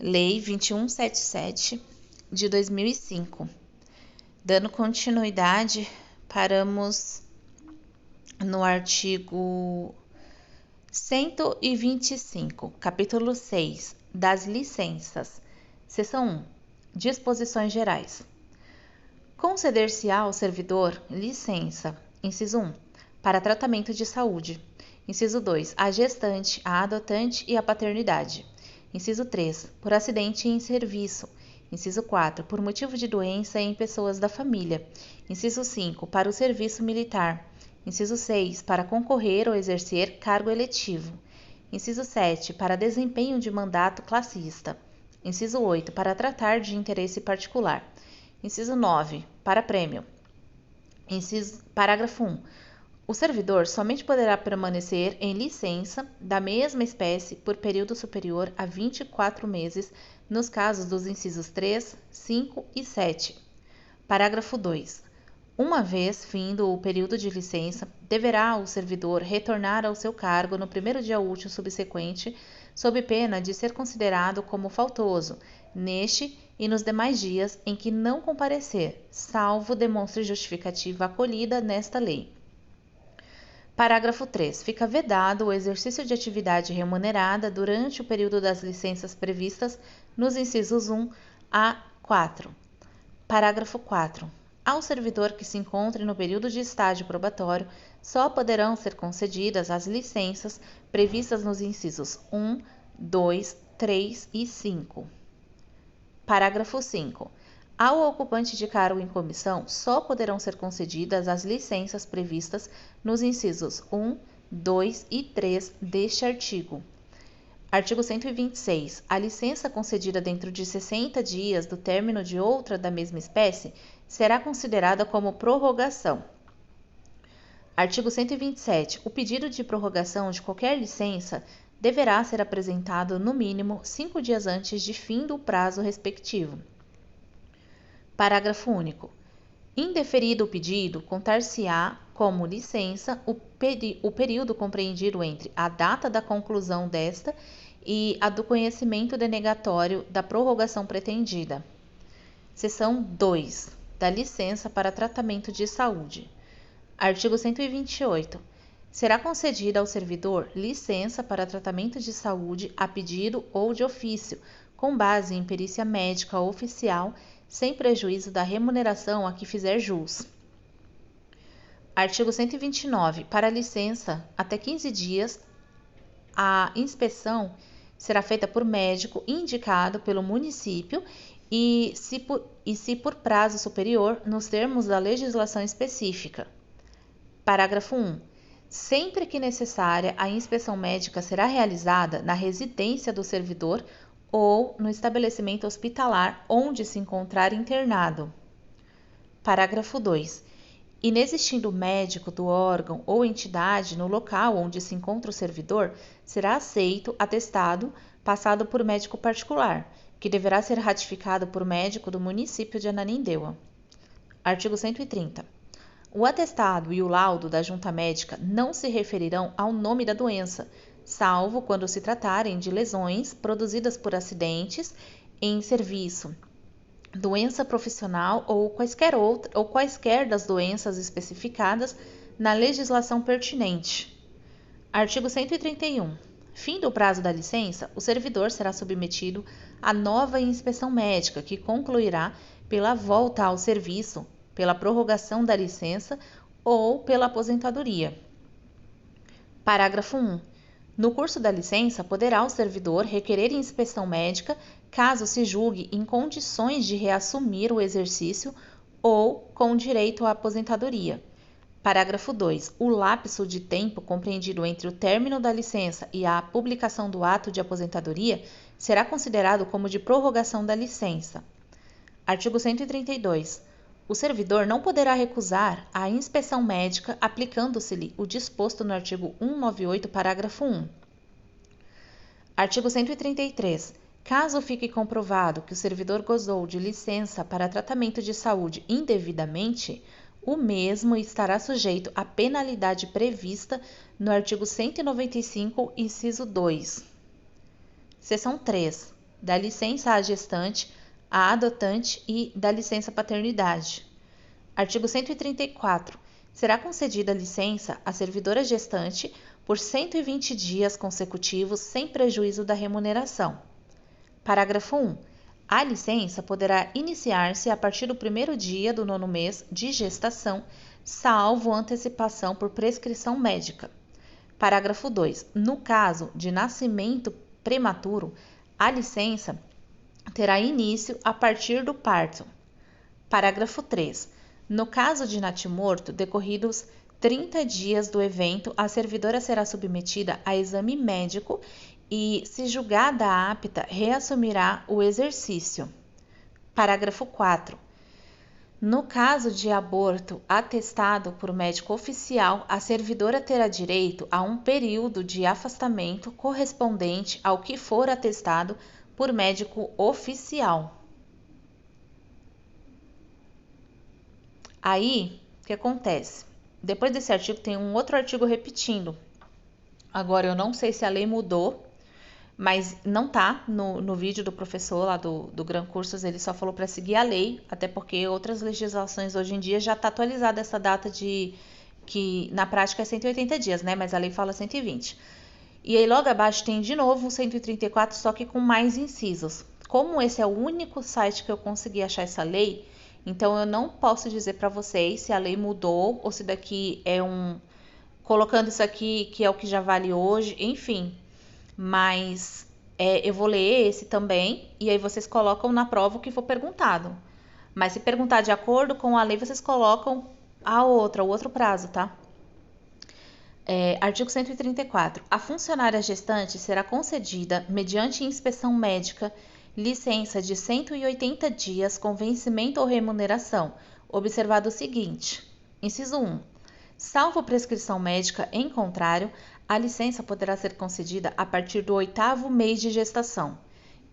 Lei 2177 de 2005. Dando continuidade, paramos no artigo 125, capítulo 6, das licenças. Seção 1. Disposições gerais. Conceder-se-á ao servidor licença, inciso 1, para tratamento de saúde. Inciso 2, a gestante, a adotante e a paternidade. Inciso 3, por acidente em serviço. Inciso 4, por motivo de doença em pessoas da família. Inciso 5, para o serviço militar. Inciso 6, para concorrer ou exercer cargo eletivo. Inciso 7, para desempenho de mandato classista. Inciso 8, para tratar de interesse particular. Inciso 9, para prêmio. Parágrafo 1. O servidor somente poderá permanecer em licença da mesma espécie por período superior a 24 meses, nos casos dos incisos 3, 5 e 7. Parágrafo 2. Uma vez findo o período de licença, deverá o servidor retornar ao seu cargo no primeiro dia útil subsequente, sob pena de ser considerado como faltoso, neste e nos demais dias em que não comparecer, salvo demonstre justificativa acolhida nesta lei. Parágrafo 3. Fica vedado o exercício de atividade remunerada durante o período das licenças previstas nos incisos 1 a 4. Parágrafo 4. Ao servidor que se encontre no período de estágio probatório, só poderão ser concedidas as licenças previstas nos incisos 1, 2, 3 e 5. Parágrafo 5. Ao ocupante de cargo em comissão, só poderão ser concedidas as licenças previstas nos incisos 1, 2 e 3 deste artigo. Artigo 126. A licença concedida dentro de 60 dias do término de outra da mesma espécie será considerada como prorrogação. Artigo 127. O pedido de prorrogação de qualquer licença deverá ser apresentado no mínimo 5 dias antes de fim do prazo respectivo. Parágrafo único. Indeferido o pedido, contar-se-á como licença o período compreendido entre a data da conclusão desta e a do conhecimento denegatório da prorrogação pretendida. Seção 2. Da licença para tratamento de saúde. Artigo 128. Será concedida ao servidor licença para tratamento de saúde a pedido ou de ofício, com base em perícia médica oficial, sem prejuízo da remuneração a que fizer jus. Artigo 129. Para a licença, até 15 dias, a inspeção será feita por médico indicado pelo município e, se por prazo superior, nos termos da legislação específica. Parágrafo 1. Sempre que necessária, a inspeção médica será realizada na residência do servidor ou no estabelecimento hospitalar onde se encontrar internado. Parágrafo 2. Inexistindo médico do órgão ou entidade no local onde se encontra o servidor, será aceito atestado passado por médico particular, que deverá ser ratificado por médico do município de Ananindeua. Artigo 130. O atestado e o laudo da junta médica não se referirão ao nome da doença, salvo quando se tratarem de lesões produzidas por acidentes em serviço, doença profissional ou quaisquer das doenças especificadas na legislação pertinente. Artigo 131. Fim do prazo da licença, o servidor será submetido à nova inspeção médica, que concluirá pela volta ao serviço, pela prorrogação da licença ou pela aposentadoria. Parágrafo 1. No curso da licença, poderá o servidor requerer inspeção médica caso se julgue em condições de reassumir o exercício ou com direito à aposentadoria. Parágrafo 2. O lapso de tempo compreendido entre o término da licença e a publicação do ato de aposentadoria será considerado como de prorrogação da licença. Artigo 132. O servidor não poderá recusar a inspeção médica aplicando-se-lhe o disposto no artigo 198, parágrafo 1. Artigo 133. Caso fique comprovado que o servidor gozou de licença para tratamento de saúde indevidamente, o mesmo estará sujeito à penalidade prevista no artigo 195, inciso 2. Seção 3. da licença à gestante, à adotante e da licença paternidade. Artigo 134. Será concedida licença à servidora gestante por 120 dias consecutivos sem prejuízo da remuneração. Parágrafo 1. A licença poderá iniciar-se a partir do primeiro dia do 9º mês de gestação, salvo antecipação por prescrição médica. Parágrafo 2. No caso de nascimento prematuro, a licença terá início a partir do parto. Parágrafo 3. No caso de natimorto, decorridos 30 dias do evento, a servidora será submetida a exame médico e, se julgada apta, reassumirá o exercício. Parágrafo 4. No caso de aborto atestado por médico oficial, a servidora terá direito a um período de afastamento correspondente ao que for atestado por médico oficial. Aí, o que acontece? Depois desse artigo tem um outro artigo repetindo. Agora, eu não sei se a lei mudou, mas não tá no vídeo do professor lá do Gran Cursos, ele só falou para seguir a lei, até porque outras legislações hoje em dia já está atualizada essa data de que na prática é 180 dias, né? Mas a lei fala 120. E aí logo abaixo tem de novo o 134, só que com mais incisos. Como esse é o único site que eu consegui achar essa lei, então eu não posso dizer para vocês se a lei mudou ou se daqui é colocando isso aqui que é o que já vale hoje, enfim. Mas eu vou ler esse também e aí vocês colocam na prova o que for perguntado. Mas se perguntar de acordo com a lei, vocês colocam o outro prazo, tá? Artigo 134. A funcionária gestante será concedida, mediante inspeção médica, licença de 180 dias com vencimento ou remuneração, observado o seguinte. Inciso 1. Salvo prescrição médica em contrário, a licença poderá ser concedida a partir do 8º mês de gestação.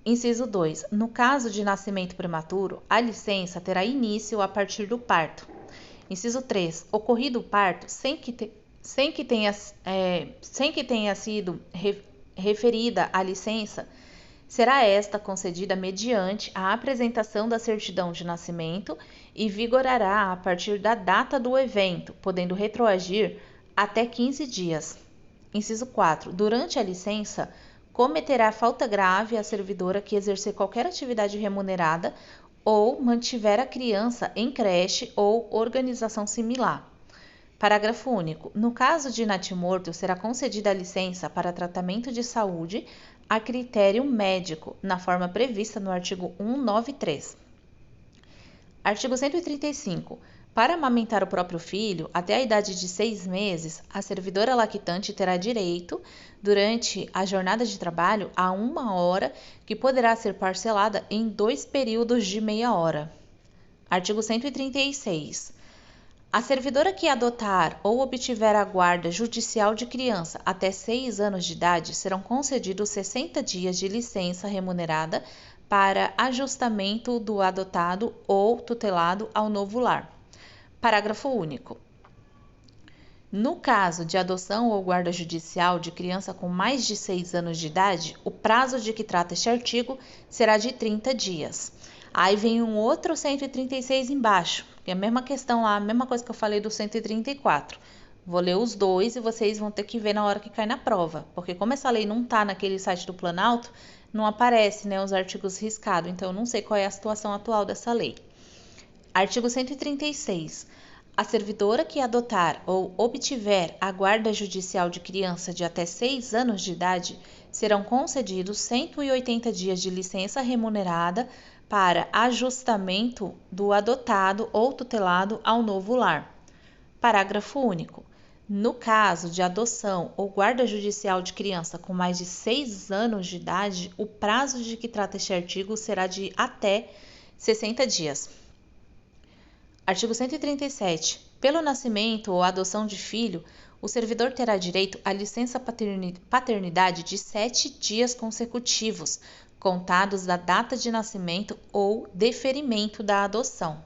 Inciso 2. No caso de nascimento prematuro, a licença terá início a partir do parto. Inciso 3. Ocorrido o parto, sem que tenha sido referida a licença, será esta concedida mediante a apresentação da certidão de nascimento e vigorará a partir da data do evento, podendo retroagir até 15 dias. Inciso 4. Durante a licença, cometerá falta grave a servidora que exercer qualquer atividade remunerada ou mantiver a criança em creche ou organização similar. Parágrafo único. No caso de natimorto, será concedida a licença para tratamento de saúde a critério médico, na forma prevista no artigo 193. Artigo 135. Para amamentar o próprio filho, até a idade de 6 meses, a servidora lactante terá direito, durante a jornada de trabalho, a 1 hora, que poderá ser parcelada em 2 períodos de meia hora. Artigo 136. A servidora que adotar ou obtiver a guarda judicial de criança até 6 anos de idade serão concedidos 60 dias de licença remunerada para ajustamento do adotado ou tutelado ao novo lar. Parágrafo único. No caso de adoção ou guarda judicial de criança com mais de 6 anos de idade, o prazo de que trata este artigo será de 30 dias. Aí vem um outro 136 embaixo, que é a mesma questão lá, a mesma coisa que eu falei do 134. Vou ler os dois e vocês vão ter que ver na hora que cai na prova, porque como essa lei não está naquele site do Planalto, não aparece, né, os artigos riscados, então eu não sei qual é a situação atual dessa lei. Artigo 136. A servidora que adotar ou obtiver a guarda judicial de criança de até 6 anos de idade serão concedidos 180 dias de licença remunerada para ajustamento do adotado ou tutelado ao novo lar. Parágrafo único. No caso de adoção ou guarda judicial de criança com mais de 6 anos de idade, o prazo de que trata este artigo será de até 60 dias. Artigo 137. Pelo nascimento ou adoção de filho, o servidor terá direito à licença paternidade de 7 dias consecutivos, contados da data de nascimento ou deferimento da adoção.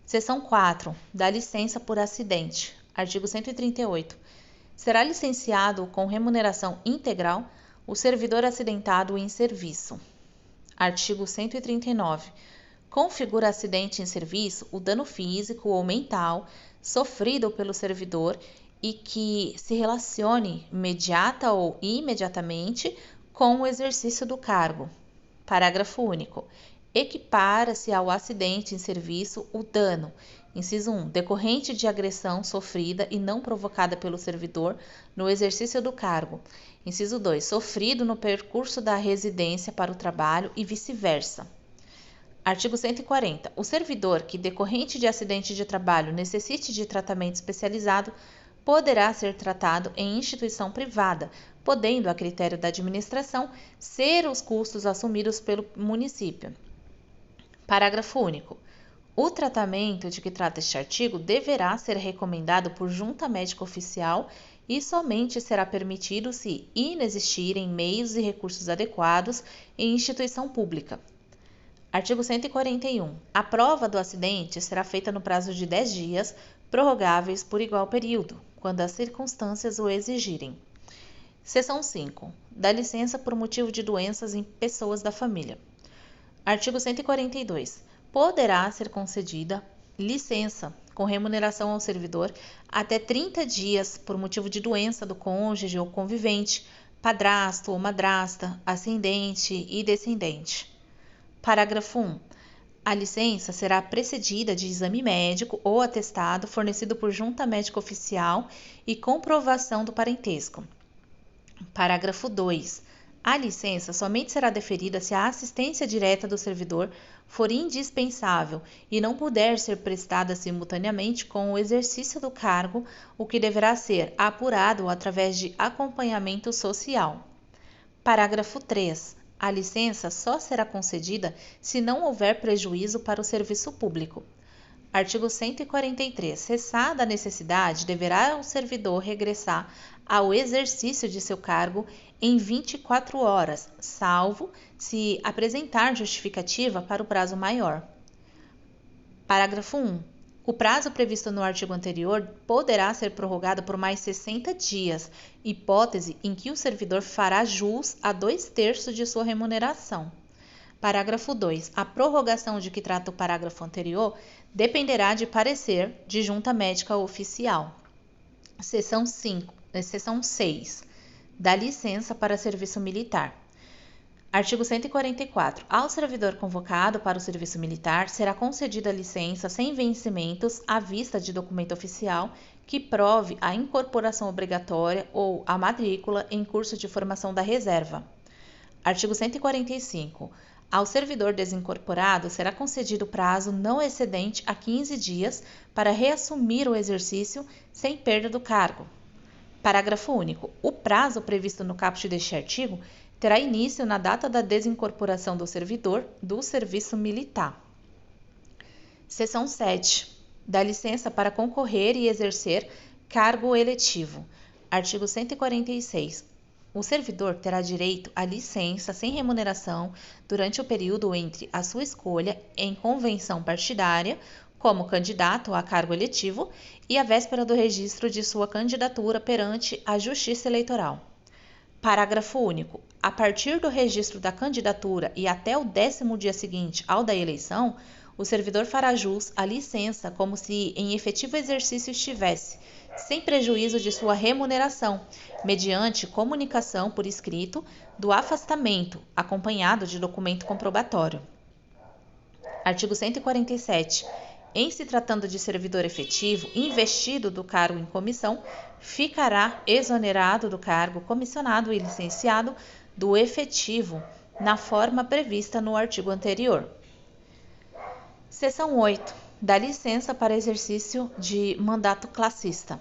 Seção 4. Da licença por acidente. Artigo 138. Será licenciado com remuneração integral o servidor acidentado em serviço. Artigo 139. Configura acidente em serviço o dano físico ou mental sofrido pelo servidor e que se relacione imediata ou imediatamente com o exercício do cargo. Parágrafo único. Equipara-se ao acidente em serviço o dano, inciso 1, decorrente de agressão sofrida e não provocada pelo servidor no exercício do cargo. Inciso 2, sofrido no percurso da residência para o trabalho e vice-versa. Artigo 140. O servidor que, decorrente de acidente de trabalho, necessite de tratamento especializado, poderá ser tratado em instituição privada, podendo, a critério da administração, ser os custos assumidos pelo município. Parágrafo único. O tratamento de que trata este artigo deverá ser recomendado por junta médica oficial e somente será permitido se inexistirem meios e recursos adequados em instituição pública. Artigo 141. A prova do acidente será feita no prazo de 10 dias, prorrogáveis por igual período, quando as circunstâncias o exigirem. Seção 5. Da licença por motivo de doenças em pessoas da família. Artigo 142. Poderá ser concedida licença com remuneração ao servidor até 30 dias por motivo de doença do cônjuge ou convivente, padrasto ou madrasta, ascendente e descendente. Parágrafo 1. A licença será precedida de exame médico ou atestado fornecido por junta médica oficial e comprovação do parentesco. Parágrafo 2. A licença somente será deferida se a assistência direta do servidor for indispensável e não puder ser prestada simultaneamente com o exercício do cargo, o que deverá ser apurado através de acompanhamento social. Parágrafo 3. A licença só será concedida se não houver prejuízo para o serviço público. Artigo 143. Cessada a necessidade, deverá o servidor regressar ao exercício de seu cargo em 24 horas, salvo se apresentar justificativa para o prazo maior. Parágrafo 1. O prazo previsto no artigo anterior poderá ser prorrogado por mais 60 dias, hipótese em que o servidor fará jus a 2/3 de sua remuneração. Parágrafo 2. A prorrogação de que trata o parágrafo anterior dependerá de parecer de junta médica oficial. Seção 6. Da licença para serviço militar. Artigo 144. Ao servidor convocado para o serviço militar será concedida licença sem vencimentos à vista de documento oficial que prove a incorporação obrigatória ou a matrícula em curso de formação da reserva. Artigo 145. Ao servidor desincorporado será concedido prazo não excedente a 15 dias para reassumir o exercício sem perda do cargo. Parágrafo único. O prazo previsto no caput deste artigo terá início na data da desincorporação do servidor do serviço militar. Seção 7. Da licença para concorrer e exercer cargo eletivo. Artigo 146. O servidor terá direito à licença sem remuneração durante o período entre a sua escolha em convenção partidária como candidato a cargo eletivo e a véspera do registro de sua candidatura perante a Justiça Eleitoral. Parágrafo único. A partir do registro da candidatura e até o 10º dia seguinte ao da eleição, o servidor fará jus à licença como se em efetivo exercício estivesse, sem prejuízo de sua remuneração, mediante comunicação por escrito do afastamento, acompanhado de documento comprobatório. Artigo 147. Em se tratando de servidor efetivo, investido do cargo em comissão, ficará exonerado do cargo comissionado e licenciado do efetivo, na forma prevista no artigo anterior. Seção 8. Da licença para exercício de mandato classista.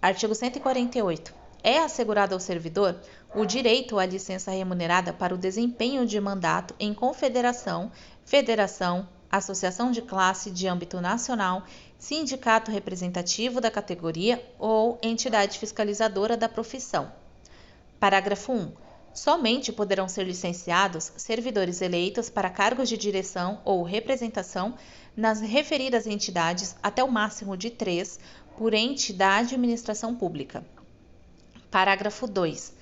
Artigo 148. É assegurado ao servidor o direito à licença remunerada para o desempenho de mandato em confederação, federação, associação de classe de âmbito nacional, sindicato representativo da categoria ou entidade fiscalizadora da profissão. Parágrafo 1. Somente poderão ser licenciados servidores eleitos para cargos de direção ou representação nas referidas entidades até o máximo de 3 por ente da administração pública. Parágrafo 2.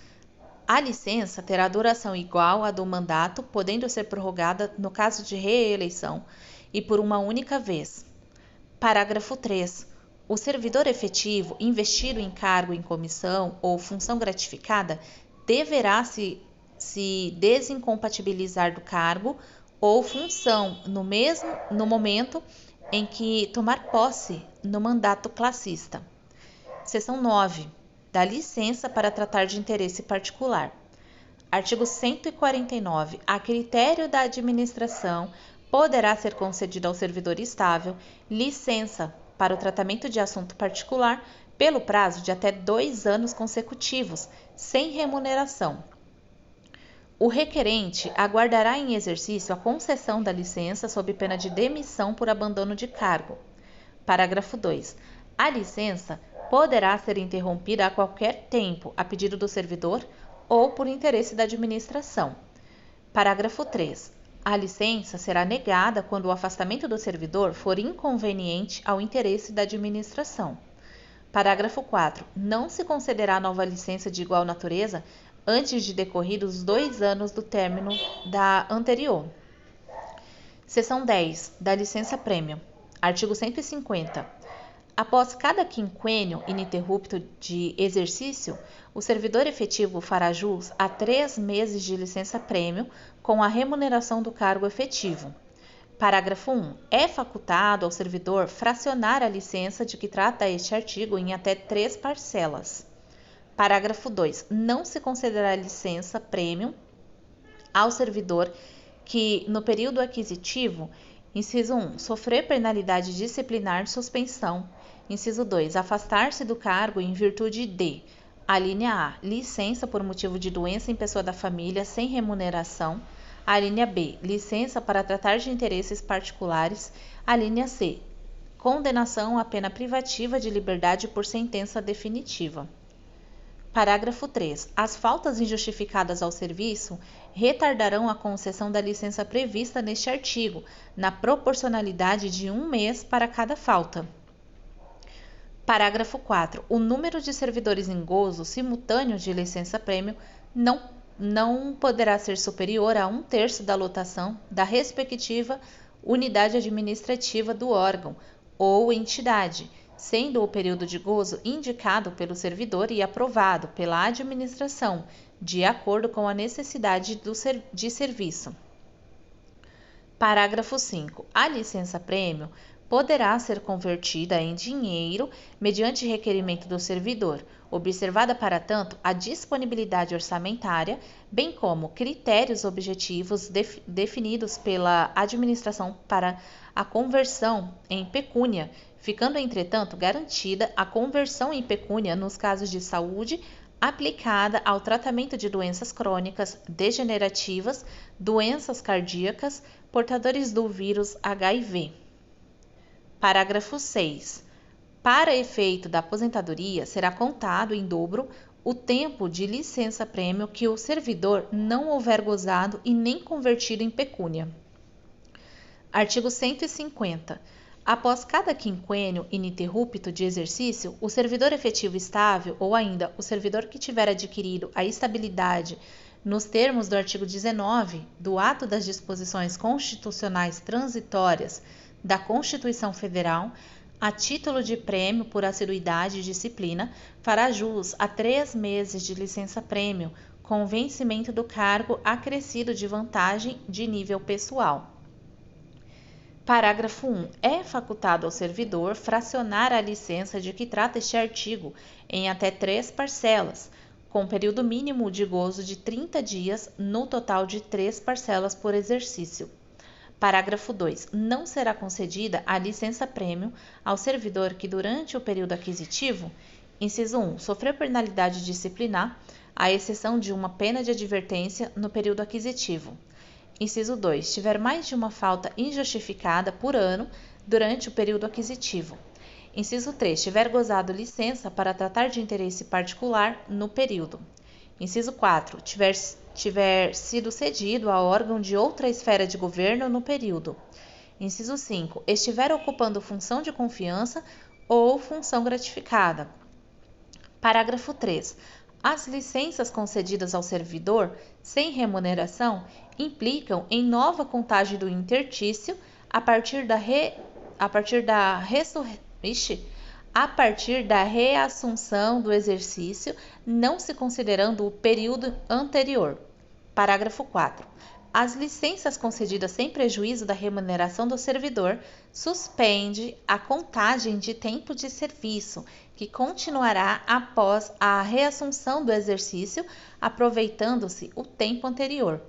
A licença terá duração igual à do mandato, podendo ser prorrogada no caso de reeleição e por uma única vez. Parágrafo 3. O servidor efetivo investido em cargo em comissão ou função gratificada deverá se desincompatibilizar do cargo ou função no momento em que tomar posse no mandato classista. Seção 9. Da licença para tratar de interesse particular. Artigo 149. A critério da administração, poderá ser concedida ao servidor estável licença para o tratamento de assunto particular pelo prazo de até 2 anos consecutivos, sem remuneração. O requerente aguardará em exercício a concessão da licença sob pena de demissão por abandono de cargo. Parágrafo 2. A licença poderá ser interrompida a qualquer tempo, a pedido do servidor ou por interesse da administração. Parágrafo 3. A licença será negada quando o afastamento do servidor for inconveniente ao interesse da administração. Parágrafo 4. Não se concederá nova licença de igual natureza antes de decorridos 2 anos do término da anterior. Seção 10. Da licença-prêmio. Artigo 150. Após cada quinquênio ininterrupto de exercício, o servidor efetivo fará jus a 3 meses de licença-prêmio com a remuneração do cargo efetivo. Parágrafo 1. É facultado ao servidor fracionar a licença de que trata este artigo em até 3 parcelas. Parágrafo 2. Não se concederá licença-prêmio ao servidor que, no período aquisitivo, inciso 1, sofrer penalidade disciplinar de suspensão. Inciso 2, afastar-se do cargo em virtude de: a linha A, licença por motivo de doença em pessoa da família sem remuneração. A linha B, licença para tratar de interesses particulares. A linha C, condenação à pena privativa de liberdade por sentença definitiva. Parágrafo 3. As faltas injustificadas ao serviço retardarão a concessão da licença prevista neste artigo, na proporcionalidade de 1 mês para cada falta. Parágrafo 4. O número de servidores em gozo simultâneo de licença-prêmio não poderá ser superior a 1/3 da lotação da respectiva unidade administrativa do órgão ou entidade, sendo o período de gozo indicado pelo servidor e aprovado pela administração, de acordo com a necessidade de serviço. Parágrafo 5. A licença-prêmio poderá ser convertida em dinheiro mediante requerimento do servidor, observada para tanto a disponibilidade orçamentária, bem como critérios objetivos definidos pela administração para a conversão em pecúnia, ficando, entretanto, garantida a conversão em pecúnia nos casos de saúde aplicada ao tratamento de doenças crônicas, degenerativas, doenças cardíacas, portadores do vírus HIV. Parágrafo 6. Para efeito da aposentadoria, será contado em dobro o tempo de licença-prêmio que o servidor não houver gozado e nem convertido em pecúnia. Artigo 150. Após cada quinquênio ininterrupto de exercício, o servidor efetivo estável ou ainda o servidor que tiver adquirido a estabilidade nos termos do artigo 19 do Ato das Disposições Constitucionais Transitórias da Constituição Federal, a título de prêmio por assiduidade e disciplina, fará jus a 3 meses de licença-prêmio, com vencimento do cargo acrescido de vantagem de nível pessoal. Parágrafo 1. É facultado ao servidor fracionar a licença de que trata este artigo em até 3 parcelas, com período mínimo de gozo de 30 dias, no total de 3 parcelas por exercício. Parágrafo 2. Não será concedida a licença-prêmio ao servidor que, durante o período aquisitivo, inciso 1, sofrer penalidade disciplinar, à exceção de uma pena de advertência no período aquisitivo. Inciso 2. Tiver mais de uma falta injustificada por ano durante o período aquisitivo. Inciso 3. Tiver gozado licença para tratar de interesse particular no período. Inciso 4. Tiver sido cedido a órgão de outra esfera de governo no período. Inciso 5. Estiver ocupando função de confiança ou função gratificada. Parágrafo 3. As licenças concedidas ao servidor sem remuneração implicam em nova contagem do interstício a partir da reassunção do exercício, não se considerando o período anterior. Parágrafo 4. As licenças concedidas sem prejuízo da remuneração do servidor suspende a contagem de tempo de serviço, que continuará após a reassunção do exercício, aproveitando-se o tempo anterior.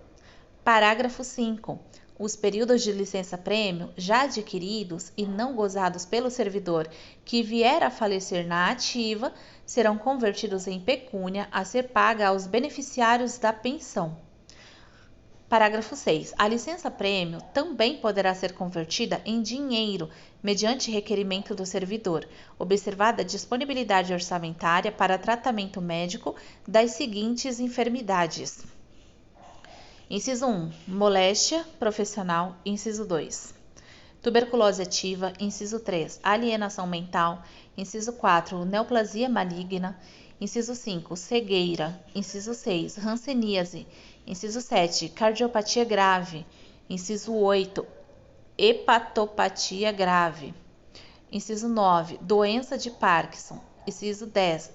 Parágrafo 5. Os períodos de licença-prêmio já adquiridos e não gozados pelo servidor que vier a falecer na ativa serão convertidos em pecúnia a ser paga aos beneficiários da pensão. Parágrafo 6. A licença-prêmio também poderá ser convertida em dinheiro, mediante requerimento do servidor, observada a disponibilidade orçamentária para tratamento médico das seguintes enfermidades. Inciso 1. Moléstia profissional. Inciso 2. Tuberculose ativa. Inciso 3. Alienação mental. Inciso 4. Neoplasia maligna. Inciso 5. Cegueira. Inciso 6. Hanseníase. Inciso 7. Cardiopatia grave. Inciso 8. Hepatopatia grave. Inciso 9. Doença de Parkinson. Inciso 10.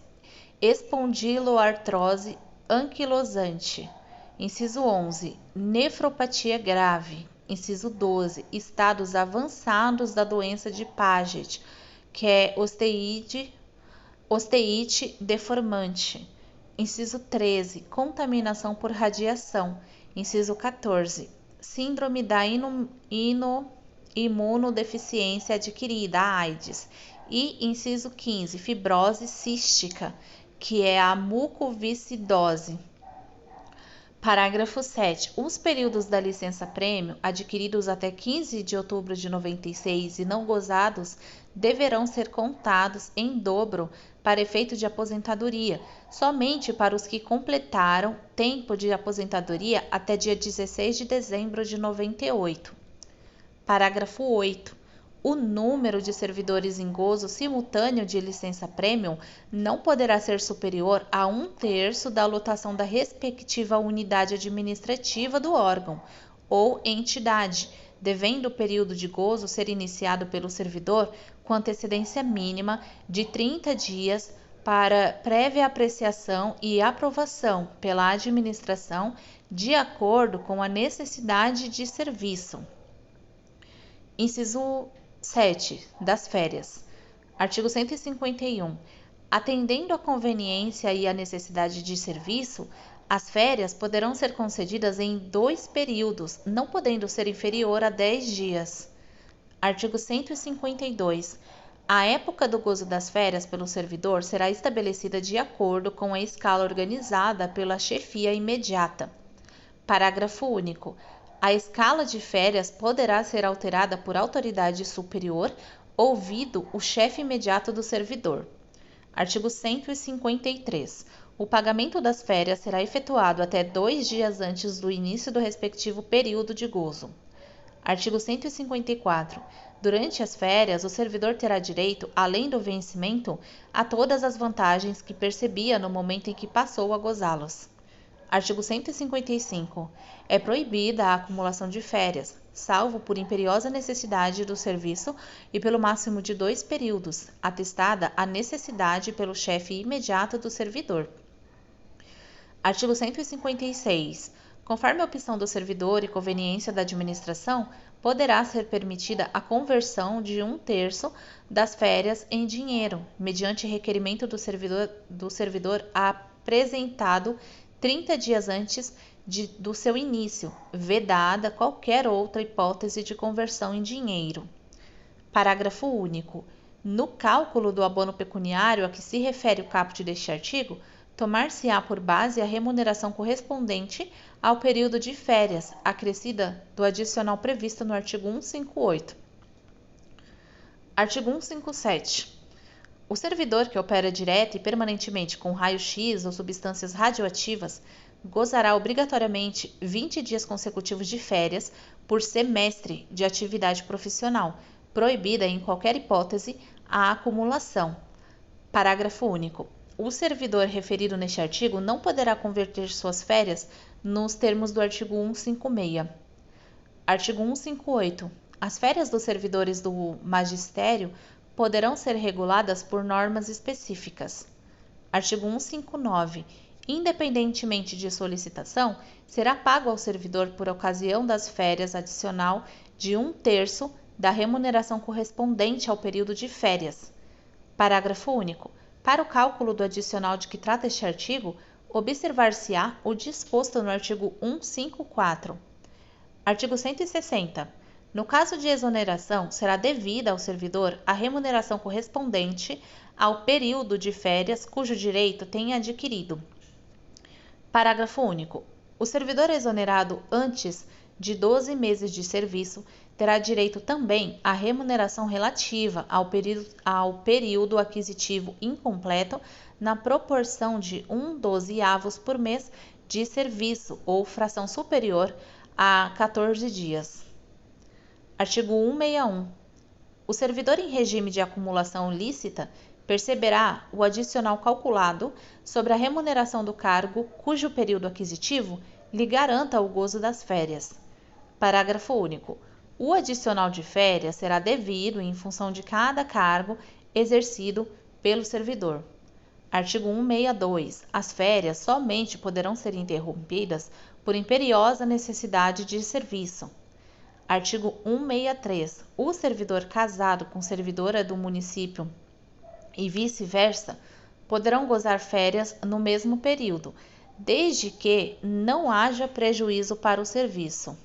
Espondiloartrose anquilosante. Inciso 11. Nefropatia grave. Inciso 12. Estados avançados da doença de Paget, que é osteite deformante. Inciso 13. Contaminação por radiação. Inciso 14. Síndrome da imunodeficiência adquirida, a AIDS. E inciso 15. Fibrose cística, que é a mucoviscidose. Parágrafo 7. Os períodos da licença-prêmio, adquiridos até 15 de outubro de 96 e não gozados, deverão ser contados em dobro para efeito de aposentadoria, somente para os que completaram tempo de aposentadoria até dia 16 de dezembro de 98. Parágrafo 8. O número de servidores em gozo simultâneo de licença-prêmio não poderá ser superior a 1/3 da lotação da respectiva unidade administrativa do órgão ou entidade, devendo o período de gozo ser iniciado pelo servidor com antecedência mínima de 30 dias para prévia apreciação e aprovação pela administração de acordo com a necessidade de serviço. Inciso 7. Das férias. Artigo 151. Atendendo à conveniência e à necessidade de serviço, as férias poderão ser concedidas em 2 períodos, não podendo ser inferior a 10 dias. Artigo 152. A época do gozo das férias pelo servidor será estabelecida de acordo com a escala organizada pela chefia imediata. Parágrafo único. A escala de férias poderá ser alterada por autoridade superior, ouvido o chefe imediato do servidor. Artigo 153. O pagamento das férias será efetuado até 2 dias antes do início do respectivo período de gozo. Artigo 154. Durante as férias, o servidor terá direito, além do vencimento, a todas as vantagens que percebia no momento em que passou a gozá-las. Artigo 155. É proibida a acumulação de férias, salvo por imperiosa necessidade do serviço e pelo máximo de 2 períodos, atestada a necessidade pelo chefe imediato do servidor. Artigo 156. Conforme a opção do servidor e conveniência da administração, poderá ser permitida a conversão de 1/3 das férias em dinheiro, mediante requerimento do servidor apresentado 30 dias antes do seu início, vedada qualquer outra hipótese de conversão em dinheiro. Parágrafo único. No cálculo do abono pecuniário a que se refere o caput deste artigo, tomar-se-á por base a remuneração correspondente ao período de férias, acrescida do adicional previsto no artigo 158. Artigo 157. O servidor que opera direta e permanentemente com raio-x ou substâncias radioativas gozará obrigatoriamente 20 dias consecutivos de férias por semestre de atividade profissional, proibida em qualquer hipótese a acumulação. Parágrafo único. O servidor referido neste artigo não poderá converter suas férias nos termos do artigo 156. Artigo 158. As férias dos servidores do magistério poderão ser reguladas por normas específicas. Artigo 159. Independentemente de solicitação, será pago ao servidor por ocasião das férias adicional de 1/3 da remuneração correspondente ao período de férias. Parágrafo único. Para o cálculo do adicional de que trata este artigo, observar-se-á o disposto no artigo 154. Artigo 160. No caso de exoneração, será devida ao servidor a remuneração correspondente ao período de férias cujo direito tenha adquirido. Parágrafo único. O servidor exonerado antes de 12 meses de serviço terá direito também à remuneração relativa ao período aquisitivo incompleto na proporção de 1/12 por mês de serviço ou fração superior a 14 dias. Artigo 161. O servidor em regime de acumulação lícita perceberá o adicional calculado sobre a remuneração do cargo cujo período aquisitivo lhe garanta o gozo das férias. Parágrafo único. O adicional de férias será devido em função de cada cargo exercido pelo servidor. Artigo 162. As férias somente poderão ser interrompidas por imperiosa necessidade de serviço. Artigo 163. O servidor casado com servidora do município e vice-versa poderão gozar férias no mesmo período, desde que não haja prejuízo para o serviço.